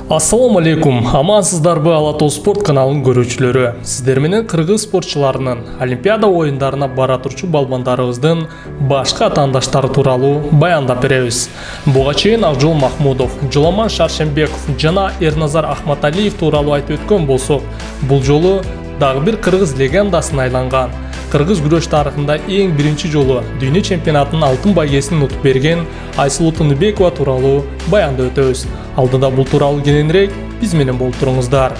Ассаламу алейкум, амансыздарбы Алатау спорт каналын көрүүчүлөрү. Сиздер менен кыргыз спортчуларынын Олимпиада оюндарына бара турчу балбандарыбыздын башка атаандаштары тууралуу баяндап беребиз. Буга чейин Акжол Махмудов, Жоламан Шаршембеков жана Эрназар Ахматалиев тууралуу айтып өткөн болсок, бул жолу дагы бир кыргыз легендасына айланган. Кыргыз күрөш тарыхында эң биринчи жолу дүйнө чемпионатынын алтын байгесин утуп берген Айсулуу Тыныбекова тууралуу баяндап өтөбүз. Алдында бул тууралуу кененирээк биз менен болуп туруңуздар.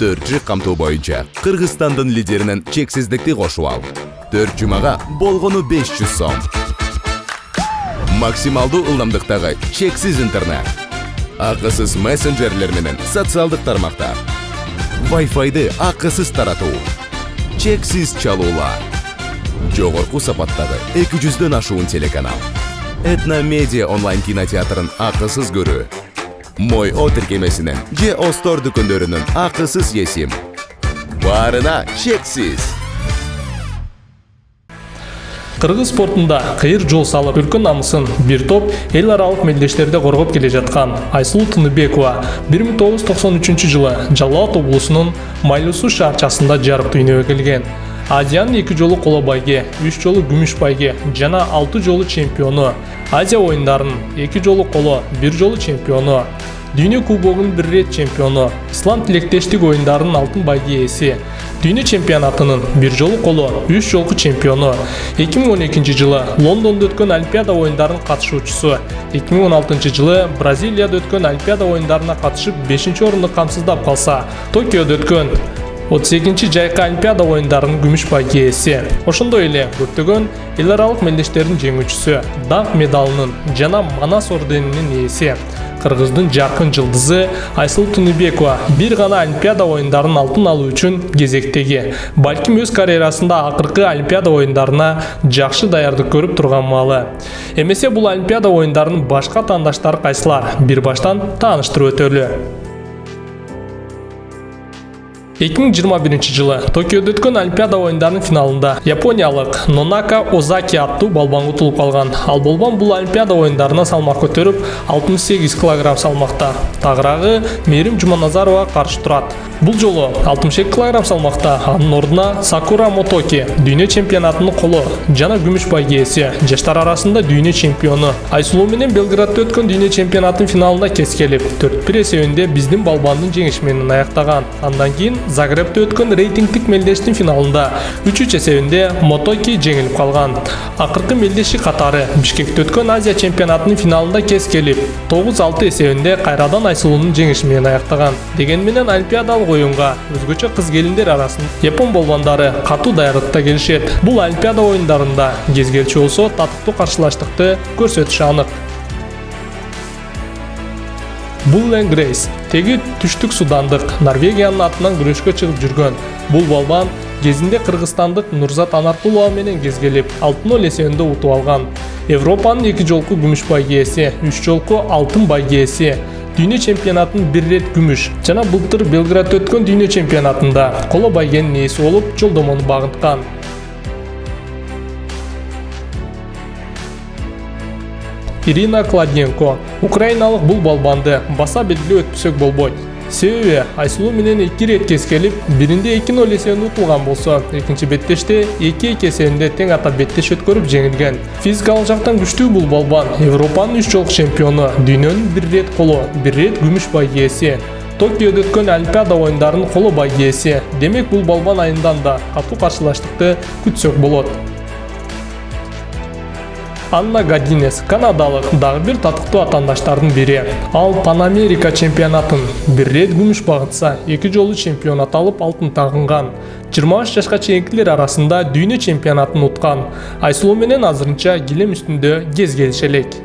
4 камтоо боюнча Кыргызстандын лидеринен чексиздикти кошуп ал. 4 жумага болгону 500 сом. Максималдуу ылдамдыктагы чексиз интернет. Акысыз мессенджерлер менен социалдык тармактар. Wi-Fi'ды акысыз таратуу. Чексиз чалуулар. Жогорку сапаттагы 200дөн ашуун телеканал. Этно медиа онлайн кинотеатрын акысыз көрүү. Мой О тиркемесинен же Остор дүкөндөрүнүн акысыз есим. Баарына чексиз. Кыргыз спортунда кыйыр жол салып өлкө намысын бир топ эл аралык мелдештерде коргоп келе жаткан Айсулуу Тыныбекова 1993 жылы Жалал Абад облусунун Майлуу шаарчасында жарык дүйнөгө келген. Азиянын 2 жолу коло байге, 3 жолу күмүш байге жана 6 жолу чемпиону, Азия оюндарынын 2 жолу коло, 1 жолу чемпиону, Дүйнө кубогунун 1 рет чемпиону, Ислам тилектештик оюндарынын алтын байге ээси, Дүйнө чемпионатынын 1 жолу коло, 3 жолку чемпиону, 2012 жылы Лондондо өткөн Олимпиада оюндарынын катышуучусу, 2016 жылы Бразилияда өткөн Олимпиада оюндарына катышып 5-орунду камсыздап калса, Токиодо өткөн 32 жайкы Олимпиада оюндарынын күмүш байге ээси. Ошондой эле көптөгөн эл аралык мелдештердин жеңүүчүсү, Даңк медалынын жана Манас орденинин ээси. Кыргыздын жаркын жылдызы Айсулуу Тыныбекова бир гана Олимпиада оюндарынын алтын алуу үчүн кезектеги. Балким өз карьерасында акыркы Олимпиада оюндарына жакшы даярдык көрүп турган маалы. Эмесе бул Олимпиада оюндарынын башка атаандаштары кайсылар? Бир баштан тааныштырып өтөлү. 2021 жылы Токиодо өткөн Олимпиада оюндарынын финалында япониялык Нонака Озаки аттуу балбан утулуп калган. Ал балбан бул Олимпиада оюндарына салмак көтөрүп 68 кг салмакта. Тагыраагы Мээрим Жуманазаровага каршы турат. Бул жолу 62 кг салмакта анын ордуна Сакура Мотоки дүйнө чемпионатынын коло жана күмүш байге ээси, жаштар арасында дүйнө чемпиону. Айсулуу менен Белградта өткөн дүйнө чемпионатынын финалында кескелип 4-1 эсебинде биздин балбандын жеңиши менен аяктаган. Андан кийин Загребте өткөн рейтингдик мелдештин финалында 3-3 эсебинде Мотоки жеңилип калган. Акыркы мелдеши катары Бишкекте өткөн Азия чемпионатынын финалында кескелип 9-6 эсебинде кайрадан Айсулуунун жеңиши менен аяктаган. Дегени менен Олимпиадалык оюнга өзгөчө кыз келиндер арасында япон балбандары катуу даярдыкта келишет. Бул Олимпиада оюндарында кез келчү болсо татыктуу каршылаштыкты көрсөтүшү анык. Буллен Грейс теги түштүк судандык Норвегиянын атынан күрөшкө чыгып жүргөн. Бул балбан кезинде Кыргызстандык Нурзат Анаркулова менен кезгелип 6-0 эсебинде утуп алган. Европанын 2 жолку күмүш байге ээси, 3 жолку алтын байге ээси, дүйнө чемпионатынын 1 рет күмүш жана былтыр Белградта өткөн дүйнө чемпионатында коло байгенин ээси болуп жолдомону багынткан. Ирина Кладенко украиналык бул балбанды баса белгилеп өтпөсөк болбойт. Себеби Айсулуу менен 2 рет кескелип, биринде 2-0 эсебинде утулган болсо, экинчи беттеште 2-2 эсебинде тең ата беттеш өткөрүп жеңилген. Физикалык жактан күчтүү бул балбан Европанын 3 жолку чемпиону, дүйнөнүн 1 рет коло, 1 рет күмүш байге ээси. Токиодо өткөн Олимпиада оюндарынын коло байге ээси. Демек бул балбан айынан да катуу каршылаштыкты күтсөк болот. Анна Гадинес канадалык дагы бир татыктуу атаандаштардын бири. Ал Пан Америка чемпионатын 1 рет күмүш багытса, 2 жолу чемпионат алып алтын тагынган. 23 жашка чейинкилер арасында дүйнө чемпионатын уткан. Айсулуу менен азырынча килем үстүндө кез келише элек.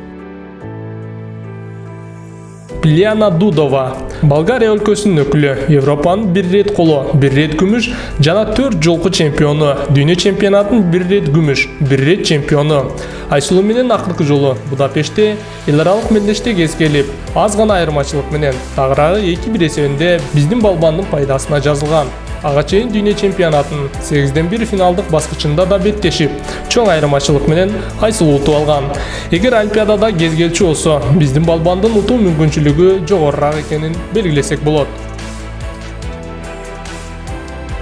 Лиана Дудова Болгария өлкөсүнүн өкүлү, Европанын 1 рет коло, 1 рет күмүш жана 4 жолку чемпиону, дүйнө чемпионатынын 1 рет күмүш, 1 рет чемпиону. Айсулуу менен акыркы жолу Будапештте эл аралык мелдеште кескелип, аз гана айырмачылык менен тагыраагы 2-1 эсебинде биздин балбандын пайдасына жазылган. ага чейин дүйнө чемпионатынын 8-1 финалдык баскычында да беттешип, чоң айырмачылык менен Айсулуу утуп алган. Эгер Олимпиадада кезгелчи болсо, биздин балбандын утуу мүмкүнчүлүгү жогорураак экенин белгилесек болот.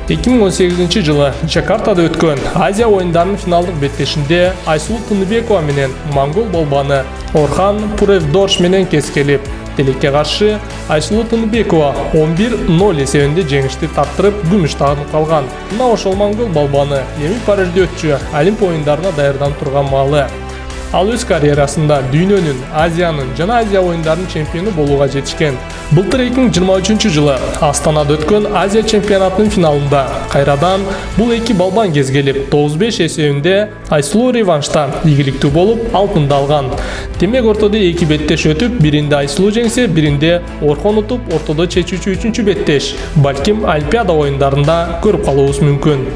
2018 жылы Жакартада өткөн Азия оюндарынын финалдык беттешинде Айсулуу Тыныбекова менен монгол болбаны Орхан Пуревдорж менен кескелип, Телекке каршы Айсулуу Тыныбекова 11-0 эсебинде жеңишти тартырып, күмүш тагынып калган. Мына ошол монгол болбаны эми Парижде өтчү Олимп оюндарына даярданып турган маалы. Ал өз карьерасында дүйнөнүн, Азиянын жана Азия оюндарынын чемпиону болууга жетишкен. Былтыр 2023 жылы Астанада өткөн Азия чемпионатынын финалында кайрадан бул эки балбан кезгелип, 9-5 эсебинде Айсулуу реваншта ийгиликтүү болуп, алтынды алган. Демек ортодо эки беттеш өтүп, биринде Айсулуу жеңсе, биринде Орхон утуп, ортодо чечүүчү 3-чү беттеш. Балким Олимпиада оюндарында көрүп калуубуз мүмкүн.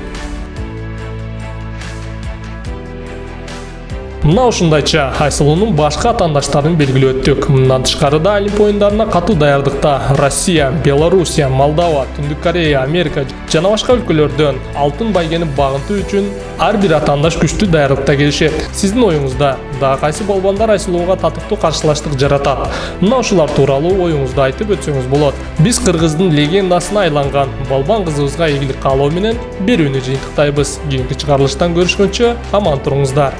Мына ушундайча Айсулуунун башка атаандаштарын белгилеп өттүк. Мындан тышкары да Олимп оюндарына катуу даярдыкта Россия, Белоруссия, Молдова, Түндүк Корея, Америка жана башка өлкөлөрдөн алтын байгени багынтуу үчүн ар бир атаандаш күчтүү даярдыкта келишет. Сиздин оюңузда дагы кайсы балбандар Айсулууга татыктуу каршылаштык жаратат? Мына ушулар тууралуу оюңузду айтып өтсөңүз болот. Биз Кыргыздын легендасына айланган балбан кызыбызга ийгилик каалоо менен берүүнү жыйынтыктайбыз. Кийинки чыгарылыштан көрүшкөнчө аман туруңуздар.